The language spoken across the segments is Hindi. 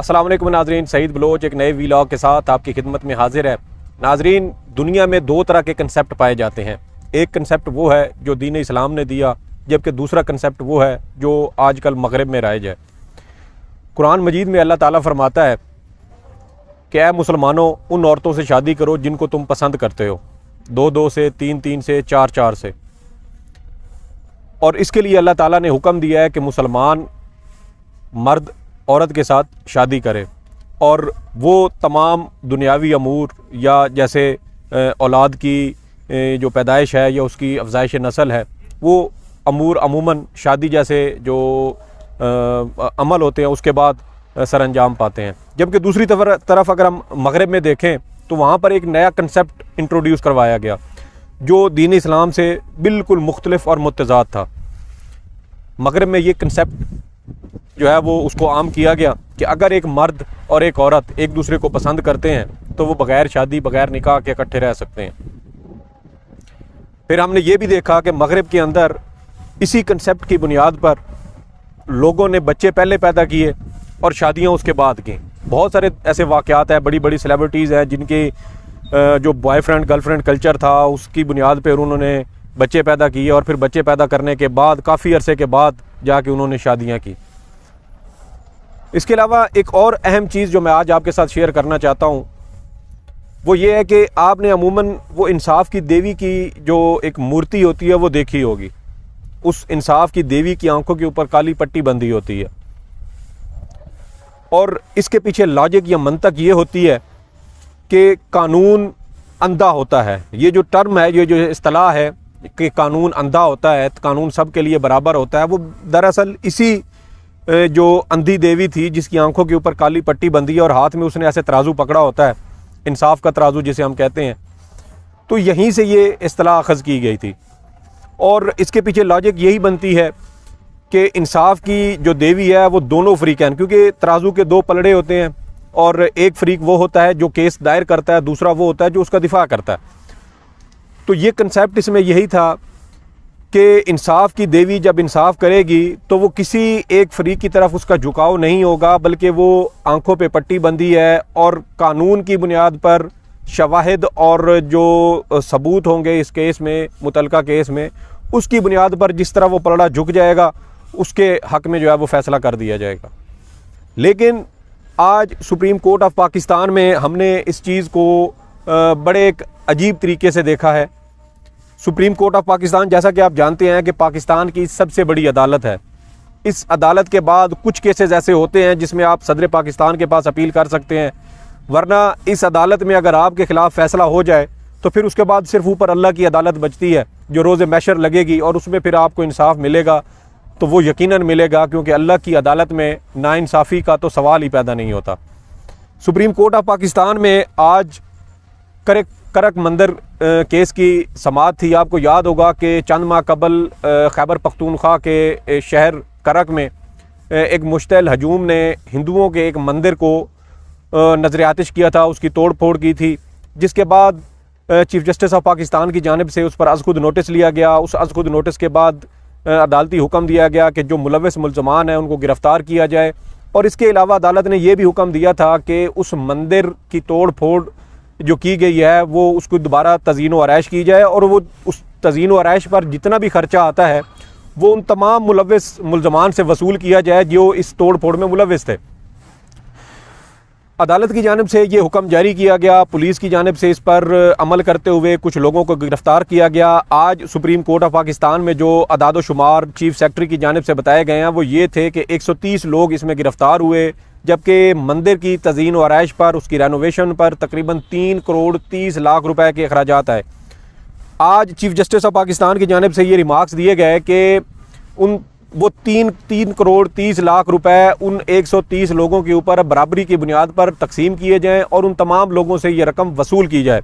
अस्सलाम वालेकुम नाजरीन, सईद बलोच एक नए वीलॉग के साथ आपकी खिदमत में हाजिर है। नाजरीन, दुनिया में दो तरह के कंसेप्ट पाए जाते हैं। एक कंसेप्ट वो है जो दीन इस्लाम ने दिया, जबकि दूसरा कंसेप्ट वो है जो आजकल मगरब में राइज है। कुरान मजीद में अल्लाह ताला फरमाता है कि ऐ मुसलमानों, उन औरतों से शादी करो जिनको तुम पसंद करते हो, 2-2 से, 3-3 से, 4-4 से। और इसके लिए अल्लाह ताला ने हुक्म दिया है कि मुसलमान मर्द औरत के साथ शादी करे और वो तमाम दुनियावी अमूर या जैसे औलाद की जो पैदाइश है या उसकी अफजाइश नस्ल है, वो अमूर अमूमन शादी जैसे जो अमल होते हैं उसके बाद सर अंजाम पाते हैं। जबकि दूसरी तरफ अगर हम मगरब में देखें तो वहाँ पर एक नया कंसेप्ट इंट्रोड्यूस करवाया गया जो दीन इस्लाम से बिल्कुल मुख्तलिफ और मुतज़ाद था। मगरब में ये कंसेप्ट जो है वो उसको आम किया गया कि अगर एक मर्द और एक औरत एक दूसरे को पसंद करते हैं तो वो बग़ैर शादी बग़ैर निकाह के इकट्ठे रह सकते हैं। फिर हमने ये भी देखा कि मगरब के अंदर इसी कंसेप्ट की बुनियाद पर लोगों ने बच्चे पहले पैदा किए और शादियां उसके बाद की। बहुत सारे ऐसे वाक़यात हैं, बड़ी बड़ी सेलिब्रिटीज़ हैं जिनके जो बॉयफ्रेंड गर्लफ्रेंड कल्चर था उसकी बुनियाद पर उन्होंने बच्चे पैदा किए और फिर बच्चे पैदा करने के बाद काफ़ी अरसे के बाद जाके उन्होंने शादियाँ की। इसके अलावा एक और अहम चीज़ जो मैं आज आपके साथ शेयर करना चाहता हूँ वो ये है कि आपने अमूमन वो इंसाफ की देवी की जो एक मूर्ति होती है वो देखी होगी। उस इंसाफ की देवी की आंखों के ऊपर काली पट्टी बंधी होती है और इसके पीछे लॉजिक या मंतक ये होती है कि कानून अंधा होता है। ये जो टर्म है, ये जो इस्तिलाह है कि कानून अंधा होता है, कानून सब के लिए बराबर होता है, वो दरअसल इसी जो अंधी देवी थी जिसकी आंखों के ऊपर काली पट्टी बंधी है और हाथ में उसने ऐसे तराजू पकड़ा होता है, इंसाफ का तराजू जिसे हम कहते हैं, तो यहीं से ये इस्तिलाह अखज़ की गई थी। और इसके पीछे लॉजिक यही बनती है कि इंसाफ की जो देवी है वो दोनों फ़रीक़ैन, क्योंकि तराजू के दो पलड़े होते हैं और एक फ़रीक वो होता है जो केस दायर करता है, दूसरा वो होता है जो उसका दिफा करता है। तो ये कंसेप्ट इसमें यही था कि इंसाफ की देवी जब इंसाफ करेगी तो वो किसी एक फरीक की तरफ उसका झुकाव नहीं होगा, बल्कि वो आंखों पे पट्टी बंधी है और कानून की बुनियाद पर शवाहिद और जो सबूत होंगे इस केस में, मुतलका केस में, उसकी बुनियाद पर जिस तरह वो पलड़ा झुक जाएगा उसके हक़ में जो है वो फ़ैसला कर दिया जाएगा। लेकिन आज सुप्रीम कोर्ट ऑफ पाकिस्तान में हमने इस चीज़ को बड़े एक अजीब तरीके से देखा है। सुप्रीम कोर्ट ऑफ पाकिस्तान, जैसा कि आप जानते हैं कि पाकिस्तान की सबसे बड़ी अदालत है। इस अदालत के बाद कुछ केसेस ऐसे होते हैं जिसमें आप सदर पाकिस्तान के पास अपील कर सकते हैं, वरना इस अदालत में अगर आपके ख़िलाफ़ फ़ैसला हो जाए तो फिर उसके बाद सिर्फ ऊपर अल्लाह की अदालत बचती है जो रोज़े महशर लगेगी और उसमें फिर आपको इंसाफ मिलेगा तो वो यकीनन मिलेगा, क्योंकि अल्लाह की अदालत में नाइंसाफ़ी का तो सवाल ही पैदा नहीं होता। सुप्रीम कोर्ट ऑफ पाकिस्तान में आज करक मंदिर केस की समाअत थी। आपको याद होगा कि चंद माह कबल खैबर पख्तूनख्वा के शहर करक में एक मुश्तल हजूम ने हिंदुओं के एक मंदिर को नज़र आतिश किया था, उसकी तोड़ फोड़ की थी, जिसके बाद चीफ जस्टिस ऑफ पाकिस्तान की जानिब से उस पर अज़ खुद नोटिस लिया गया। उस अज़ खुद नोटिस के बाद अदालती हुक्म दिया गया कि जो मुलव्विस मुल्ज़मान हैं उनको गिरफ़्तार किया जाए। और इसके अलावा अदालत ने यह भी हुक्म दिया था कि उस मंदिर की तोड़ फोड़ जो की गई है वो उसको दोबारा तज़ीन व आरइश की जाए और वो उस तज़ीन व आरइश पर जितना भी ख़र्चा आता है वो उन तमाम मुलव्विस मुल्ज़मान से वसूल किया जाए जो इस तोड़ फोड़ में मुलव्विस थे। अदालत की जानिब से ये हुक्म जारी किया गया। पुलिस की जानिब से इस पर अमल करते हुए कुछ लोगों को गिरफ़्तार किया गया। आज सुप्रीम कोर्ट ऑफ पाकिस्तान में जो अदाद शुमार चीफ सेक्रेटरी की जानिब से बताए गए हैं वो ये थे कि 130 लोग इसमें गिरफ़्तार हुए, जबकि मंदिर की तज़ीन व आरइश पर, उसकी रेनोवेशन पर तकरीबन 3 करोड़ 30 लाख रुपए के अखराजात आए। आज चीफ जस्टिस ऑफ पाकिस्तान की जानिब से ये रिमार्क्स दिए गए कि वो 3 करोड़ 30 लाख रुपए उन 130 लोगों के ऊपर बराबरी की बुनियाद पर तकसीम किए जाएँ और उन तमाम लोगों से ये रकम वसूल की जाए,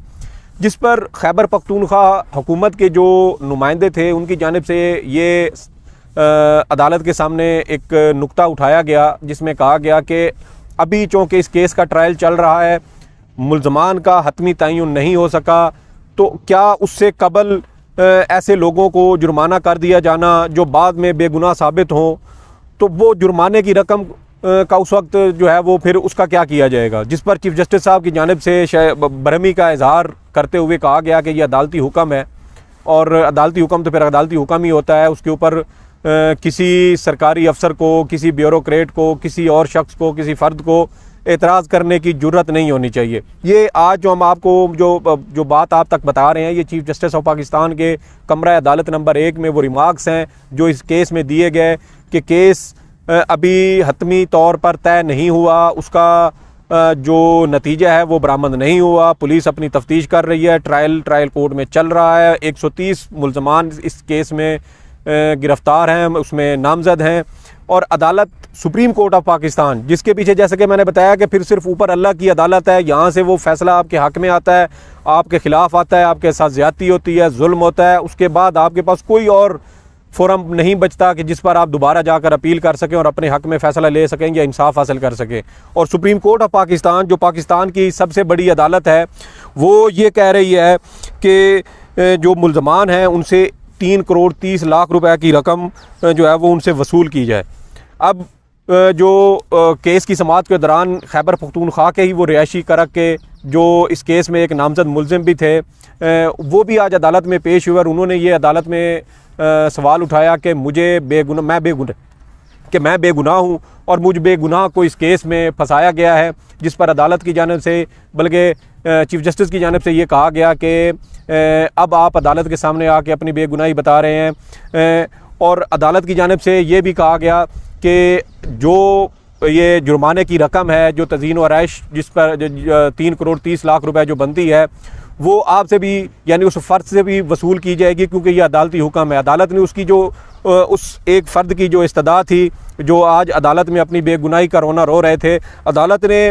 जिस पर खैबर पख्तूनख्वा हुकूमत के जो नुमाइंदे थे उनकी जानिब से ये अदालत के सामने एक नुक्ता उठाया गया जिसमें कहा गया कि अभी चूँकि इस केस का ट्रायल चल रहा है, मुल्ज़मान का हतमी तयन नहीं हो सका, तो क्या उससे कबल ऐसे लोगों को जुर्माना कर दिया जाना जो बाद में बेगुनाह साबित हों, तो वो जुर्माने की रकम का उस वक्त जो है वो फिर उसका क्या किया जाएगा, जिस पर चीफ़ जस्टिस साहब की जानिब से बरहमी का इजहार करते हुए कहा गया कि ये अदालती हुक्म है, और अदालती हुक्म तो फिर अदालती हुक्म ही होता है, उसके ऊपर किसी सरकारी अफसर को, किसी ब्यूरोक्रेट को, किसी और शख्स को, किसी फ़र्द को एतराज़ करने की जुर्रत नहीं होनी चाहिए। ये आज जो हम आपको जो बात आप तक बता रहे हैं, ये चीफ़ जस्टिस ऑफ पाकिस्तान के कमरा अदालत नंबर 1 में वो रिमार्क्स हैं जो इस केस में दिए गए कि केस अभी हतमी तौर पर तय नहीं हुआ, उसका जो नतीजा है वो बरामद नहीं हुआ, पुलिस अपनी तफ्तीश कर रही है, ट्रायल कोर्ट में चल रहा है, 130 मुल्ज़मान इस केस में गिरफ़्तार हैं, उसमें नामज़द हैं, और अदालत सुप्रीम कोर्ट ऑफ पाकिस्तान, जिसके पीछे जैसे कि मैंने बताया कि फिर सिर्फ ऊपर अल्लाह की अदालत है, यहाँ से वो फ़ैसला आपके हक़ में आता है, आपके ख़िलाफ़ आता है, आपके साथ ज़्यादती होती है, जुल्म होता है, उसके बाद आपके पास कोई और फोरम नहीं बचता कि जिस पर आप दोबारा जाकर अपील कर सकें और अपने हक़ में फ़ैसला ले सकें या इंसाफ हासिल कर सकें। और सुप्रीम कोर्ट ऑफ पाकिस्तान, जो पाकिस्तान की सबसे बड़ी अदालत है, वो ये कह रही है कि जो मुल्ज़मान हैं उनसे 3 करोड़ 30 लाख रुपए की रकम जो है वो उनसे वसूल की जाए। अब जो केस की समाअत के दौरान खैबर पख्तूनख्वा के ही वो रिहायशी करक के जो इस केस में एक नामज़द मुल्ज़िम भी थे, वो भी आज अदालत में पेश हुए और उन्होंने ये अदालत में सवाल उठाया कि मैं बेगुनाह हूँ और मुझ बेगुनाह को इस केस में फंसाया गया है, जिस पर अदालत की जानिब से, बल्कि चीफ़ जस्टिस की जानिब से ये कहा गया कि अब आप अदालत के सामने आके अपनी बेगुनाही बता रहे हैं, और अदालत की जानिब से ये भी कहा गया कि जो ये जुर्माने की रकम है, जो तज़ीन व आराइश जिस पर 3 करोड़ 30 लाख रुपए जो बनती है, वो आपसे भी यानी उस फ़र्द से भी वसूल की जाएगी, क्योंकि ये अदालती हुक्म है। अदालत ने उसकी जो उस एक फ़र्द की जो इस्तदा थी, जो आज अदालत में अपनी बेगुनाही का रोना रो रहे थे, अदालत ने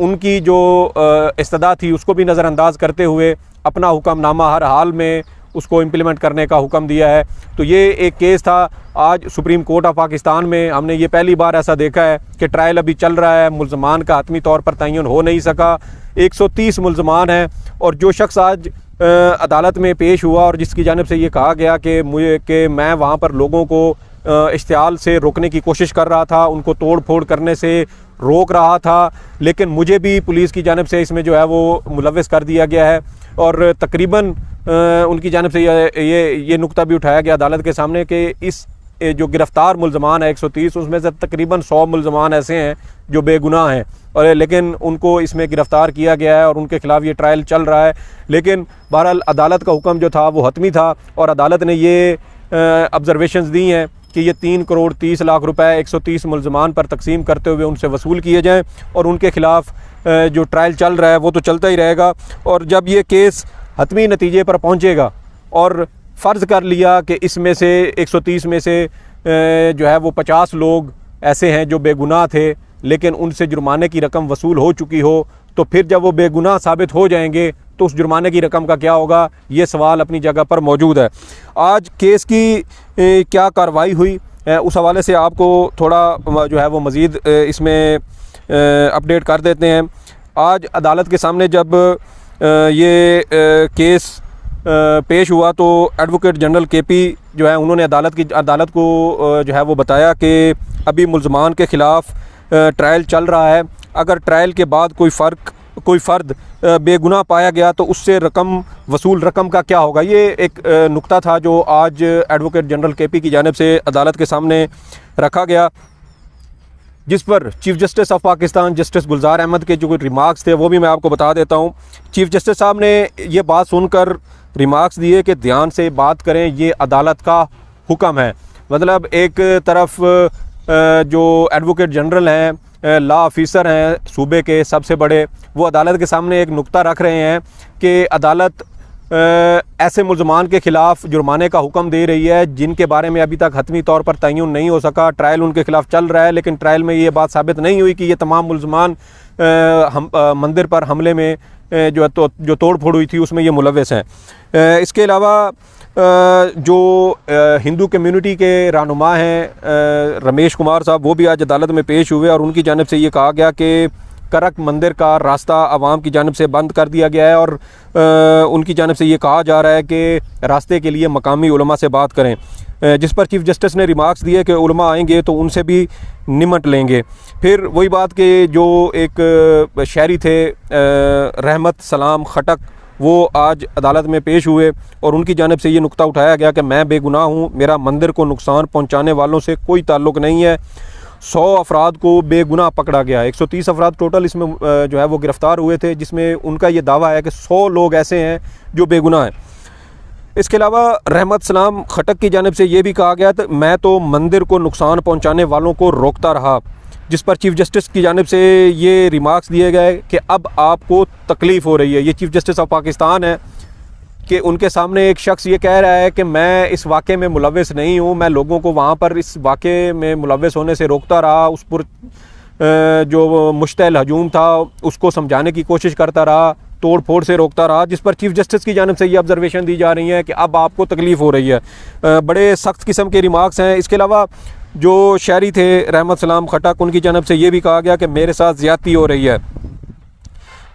उनकी जो इस्तदा थी उसको भी नज़रअंदाज करते हुए अपना हुक्मनामा हर हाल में उसको इम्प्लीमेंट करने का हुक्म दिया है। तो ये एक केस था आज सुप्रीम कोर्ट ऑफ पाकिस्तान में। हमने ये पहली बार ऐसा देखा है कि ट्रायल अभी चल रहा है, मुल्ज़मान का हतमी तौर पर तयन हो नहीं सका, 130 मुल्ज़मान हैं, और जो शख्स आज अदालत में पेश हुआ और जिसकी जानिब से ये कहा गया कि मैं वहाँ पर लोगों को इश्तियाल से रोकने की कोशिश कर रहा था, उनको तोड़ फोड़ करने से रोक रहा था, लेकिन मुझे भी पुलिस की जानिब से इसमें जो है वो मुलव्वस कर दिया गया है। और तकरीबन उनकी जानिब से ये नुक्ता भी उठाया गया अदालत के सामने कि इस जो गिरफ़्तार मुल्ज़मान है 130, उसमें से तकरीबन 100 मुल्ज़मान ऐसे हैं जो बेगुनाह हैं, और लेकिन उनको इसमें गिरफ़्तार किया गया है और उनके ख़िलाफ़ ये ट्रायल चल रहा है। लेकिन बहरहाल अदालत का हुक्म जो था वो हतमी था, और अदालत ने ये ऑब्ज़रवेशंस दी हैं कि ये 3 करोड़ 30 लाख रुपए 130 मुल्ज़मान पर तकसीम करते हुए उनसे वसूल किए जाएँ, और उनके ख़िलाफ़ जो ट्रायल चल रहा है वो तो चलता ही रहेगा। और जब ये केस हतमी नतीजे पर पहुँचेगा और फ़र्ज़ कर लिया कि इसमें से 130 में से जो है वो 50 लोग ऐसे हैं जो बेगुनाह थे, लेकिन उनसे जुर्माने की रकम वसूल हो चुकी हो, तो फिर जब वो बेगुनाह साबित हो जाएंगे तो उस जुर्माने की रकम का क्या होगा, ये सवाल अपनी जगह पर मौजूद है। आज केस की क्या कार्रवाई हुई उस हवाले से आपको थोड़ा जो है वो मज़ीद इसमें अपडेट कर देते हैं। आज अदालत के सामने जब ये केस पेश हुआ तो एडवोकेट जनरल KP जो है उन्होंने अदालत को जो है वो बताया कि अभी मुल्ज़मान के ख़िलाफ़ ट्रायल चल रहा है, अगर ट्रायल के बाद कोई फ़र्द बेगुनाह पाया गया तो उससे वसूल रकम का क्या होगा। ये एक नुक्ता था जो आज एडवोकेट जनरल KP की जानिब से अदालत के सामने रखा गया, जिस पर chief justice of Pakistan justice Gulzar Ahmed के जो रिमार्क्स थे वो भी मैं आपको बता देता हूँ। चीफ़ जस्टिस साहब ने ये बात सुनकर रिमार्क्स दिए कि ध्यान से बात करें, ये अदालत का हुक्म है। मतलब एक तरफ जो एडवोकेट जनरल हैं, लॉ ऑफिसर हैं सूबे के सबसे बड़े, वो अदालत के सामने एक नुक्ता रख रहे हैं कि अदालत ऐसे मुल्ज़मान के ख़िलाफ़ जुर्माने का हुक्म दे रही है जिनके बारे में अभी तक हतमी तौर पर तयन नहीं हो सका। ट्रायल उनके ख़िलाफ़ चल रहा है, लेकिन ट्रायल में ये बात साबित नहीं हुई कि ये तमाम मुल्ज़मान मंदिर पर हमले में जो तोड़ फोड़ हुई थी उसमें ये मुलव्वस हैं। इसके अलावा जो हिंदू कम्युनिटी के रहनुमा हैं रमेश कुमार साहब, वो भी आज अदालत में पेश हुए और उनकी जानिब से ये कहा गया कि करक मंदिर का रास्ता आवाम की जानिब से बंद कर दिया गया है, और उनकी जानिब से ये कहा जा रहा है कि रास्ते के लिए मकामी उलमा से बात करें। जिस पर चीफ़ जस्टिस ने रिमार्क्स दिए कि उलमा आएंगे तो उनसे भी निमट लेंगे। फिर वही बात कि जो एक शहरी थे रहमत सलाम खटक, वो आज अदालत में पेश हुए और उनकी जानिब से ये नुक्ता उठाया गया कि मैं बेगुनाह हूँ, मेरा मंदिर को नुकसान पहुँचाने वालों से कोई ताल्लुक़ नहीं है। 100 अफराद को बेगुनाह पकड़ा गया। 130 अफराद टोटल इसमें जो है वो गिरफ़्तार हुए थे, जिसमें उनका ये दावा है कि 100 लोग ऐसे हैं जो बेगुनाह हैं। इसके अलावा रहमत सलाम खटक की जानिब से ये भी कहा गया कि मैं तो मंदिर को नुकसान पहुंचाने वालों को रोकता रहा, जिस पर चीफ़ जस्टिस की जानिब से ये रिमार्क्स दिए गए कि अब आपको तकलीफ़ हो रही है। ये चीफ़ जस्टिस ऑफ पाकिस्तान है कि उनके सामने एक शख्स ये कह रहा है कि मैं इस वाक़े में मुलव्वस नहीं हूँ, मैं लोगों को वहाँ पर इस वाक़े में मुलव्वस होने से रोकता रहा, उस पर जो मुश्तइल हजूम था उसको समझाने की कोशिश करता रहा, तोड़ फोड़ से रोकता रहा, जिस पर चीफ़ जस्टिस की जानिब से ये ऑब्जर्वेशन दी जा रही है कि अब आपको तकलीफ़ हो रही है। बड़े सख्त किस्म के रिमार्क्स हैं। इसके अलावा जो शहरी थे रहमत सलाम खटक, उनकी जानिब से ये भी कहा गया कि मेरे साथ ज़्यादती हो रही है।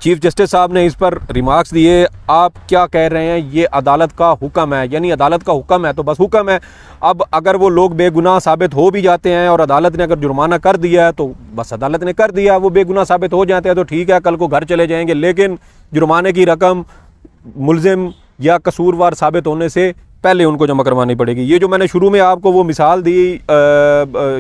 चीफ़ जस्टिस साहब ने इस पर रिमार्क्स दिए, आप क्या कह रहे हैं, ये अदालत का हुक्म है, यानी अदालत का हुक्म है तो बस हुक्म है। अब अगर वो लोग बेगुनाह साबित हो भी जाते हैं और अदालत ने अगर जुर्माना कर दिया है तो बस अदालत ने कर दिया, वो बेगुनाह साबित हो जाते हैं तो ठीक है, कल को घर चले जाएंगे, लेकिन जुर्माने की रकम मुल्ज़िम या कसूरवार साबित होने से पहले उनको जमा करवानी पड़ेगी। ये जो मैंने शुरू में आपको वो मिसाल दी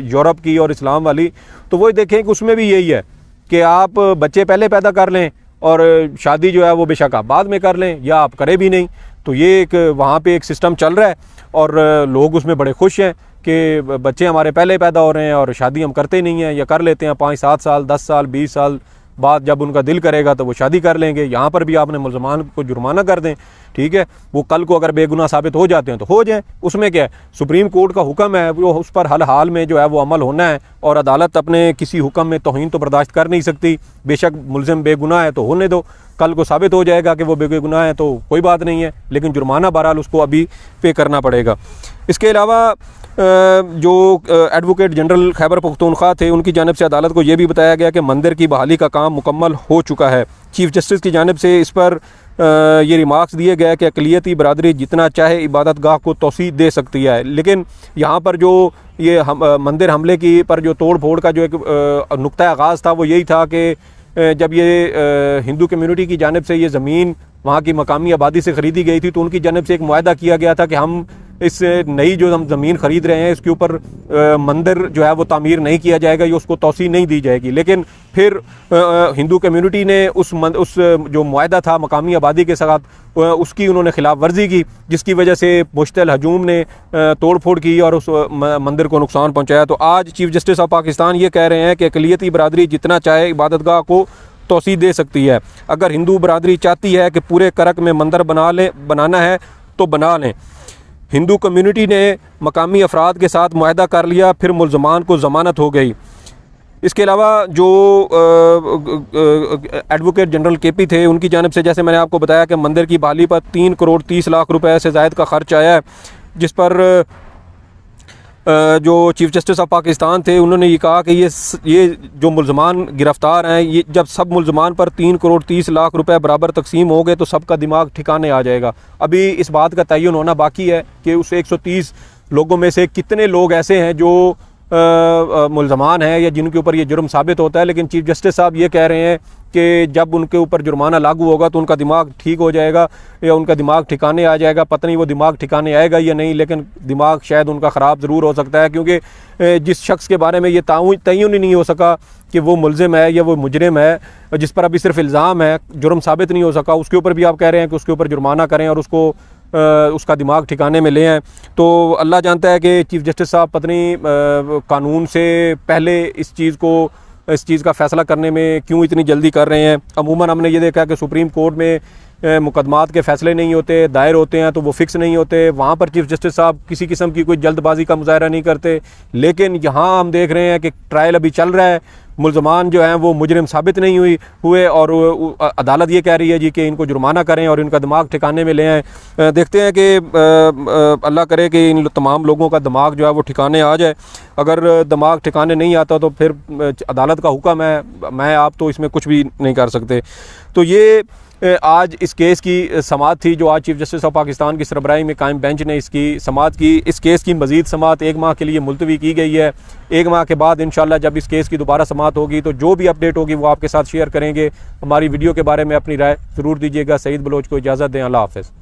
यूरोप की और इस्लाम वाली, तो वही देखें कि उसमें भी यही है कि आप बच्चे पहले पैदा कर लें और शादी जो है वो बेशक आप बाद में कर लें या आप करें भी नहीं। तो ये एक वहाँ पे एक सिस्टम चल रहा है और लोग उसमें बड़े खुश हैं कि बच्चे हमारे पहले पैदा हो रहे हैं और शादी हम करते नहीं हैं या कर लेते हैं 5-7 साल 10 साल 20 साल बाद, जब उनका दिल करेगा तो वो शादी कर लेंगे। यहाँ पर भी आपने मुल्ज़मान को जुर्माना कर दें, ठीक है, वो कल को अगर बेगुनाह साबित हो जाते हैं तो हो जाए, उसमें क्या है। सुप्रीम कोर्ट का हुक्म है, वो उस पर हर हाल में जो है वो अमल होना है और अदालत अपने किसी हुक्म में तौहीन तो बर्दाश्त कर नहीं सकती। बेशक मुल्ज़िम बेगुनाह है तो होने दो, कल को साबित हो जाएगा कि वो बेगुनाह है तो कोई बात नहीं है, लेकिन जुर्माना बहरहाल उसको अभी पे करना पड़ेगा। इसके अलावा जो एडवोकेट जनरल खैबर पख्तूनख्वा थे, उनकी जानिब से अदालत को ये भी बताया गया कि मंदिर की बहाली का काम मुकम्मल हो चुका है। चीफ़ जस्टिस की जानिब से इस पर ये रिमार्क्स दिए गए कि अक़लियती बरादरी जितना चाहे इबादत गाह को तोसी दे सकती है, लेकिन यहाँ पर जो ये मंदिर हमले की पर जो तोड़ फोड़ का जो एक नुक्ता आगाज़ था वो यही था कि जब ये हिंदू कम्युनिटी की जानिब से ये ज़मीन वहाँ की मकामी आबादी से ख़रीदी गई थी तो उनकी जानिब से एक मुआहदा किया गया था कि हम इस नई जो हम ज़मीन ख़रीद रहे हैं इसके ऊपर मंदिर जो है वो तामीर नहीं किया जाएगा, ये उसको तोसी नहीं दी जाएगी। लेकिन फिर हिंदू कम्युनिटी ने उस जो मुआहदा था मकामी आबादी के साथ उसकी उन्होंने खिलाफ वर्जी की, जिसकी वजह से मुश्तइल हजूम ने तोड़ फोड़ की और उस मंदिर को नुकसान पहुँचाया। तो आज चीफ़ जस्टिस ऑफ पाकिस्तान ये कह रहे हैं कि अक़लियती बरादरी जितना चाहे इबादतगाह को तोसी दे सकती है। अगर हिंदू बरादरी चाहती है कि पूरे करक में मंदिर बनाना है तो बना लें। हिंदू कम्युनिटी ने मकामी अफराद के साथ मुआहदा कर लिया, फिर मुल्ज़मान को ज़मानत हो गई। इसके अलावा जो एडवोकेट जनरल केपी थे, उनकी जानिब से जैसे मैंने आपको बताया कि मंदिर की बहाली पर 3 करोड़ 30 लाख रुपए से ज़ायद का खर्च आया है, जिस पर जो चीफ़ जस्टिस ऑफ पाकिस्तान थे उन्होंने ये कहा कि ये जो मुल्ज़मान गिरफ़्तार हैं, ये जब सब मुल्ज़मान पर 3 करोड़ 30 लाख रुपए बराबर तकसीम हो गए तो सबका दिमाग ठिकाने आ जाएगा। अभी इस बात का तयन होना बाकी है कि उस 130 लोगों में से कितने लोग ऐसे हैं जो मुल्ज़मान हैं या जिनके ऊपर ये जुर्म साबित होता है। लेकिन चीफ़ जस्टिस साहब ये कह रहे हैं कि जब उनके ऊपर जुर्माना लागू होगा तो उनका दिमाग ठीक हो जाएगा या उनका दिमाग ठिकाने आ जाएगा। पता नहीं वो दिमाग ठिकाने आएगा या नहीं, लेकिन दिमाग शायद उनका ख़राब ज़रूर हो सकता है, क्योंकि जिस शख्स के बारे में ये तयन ही नहीं हो सका कि वो मुल्ज़िम है या वो मुजरिम है, जिस पर अभी सिर्फ इल्ज़ाम है, जुर्म साबित नहीं हो सका, उसके ऊपर भी आप कह रहे हैं कि उसके ऊपर जुर्माना करें और उसका दिमाग ठिकाने में ले आएँ। तो अल्लाह जानता है कि चीफ़ जस्टिस साहब पत्नी कानून से पहले इस चीज़ का फ़ैसला करने में क्यों इतनी जल्दी कर रहे हैं। अमूमन हमने ये देखा कि सुप्रीम कोर्ट में मुकदमात के फ़ैसले नहीं होते, दायर होते हैं तो वो फ़िक्स नहीं होते, वहाँ पर चीफ़ जस्टिस साहब किसी किस्म की कोई जल्दबाजी का मुजाहरा नहीं करते। लेकिन यहाँ हम देख रहे हैं कि ट्रायल अभी चल रहा है, मुल्ज़मान जो हैं वो मुजरिम साबित नहीं हुए और अदालत ये कह रही है जी कि इनको जुर्माना करें और इनका दिमाग ठिकाने में ले आएँ। देखते हैं कि अल्लाह करे कि इन तमाम लोगों का दिमाग जो है वो ठिकाने आ जाए। अगर दिमाग ठिकाने नहीं आता तो फिर अदालत का हुक्म है, मैं आप तो इसमें कुछ भी नहीं कर सकते। तो ये आज इस केस की समाअत थी, जो आज चीफ जस्टिस ऑफ पाकिस्तान की सरबराही में कायम बेंच ने इसकी समाअत की। इस केस की मज़ीद समाअत 1 माह के लिए मुलतवी की गई है। 1 माह के बाद इंशाल्लाह जब इस केस की दोबारा समाअत होगी तो जो भी अपडेट होगी वो आपके साथ शेयर करेंगे। हमारी वीडियो के बारे में अपनी राय ज़रूर दीजिएगा। सईद बलोच को इजाज़त दें। अल्लाह हाफ़िज़।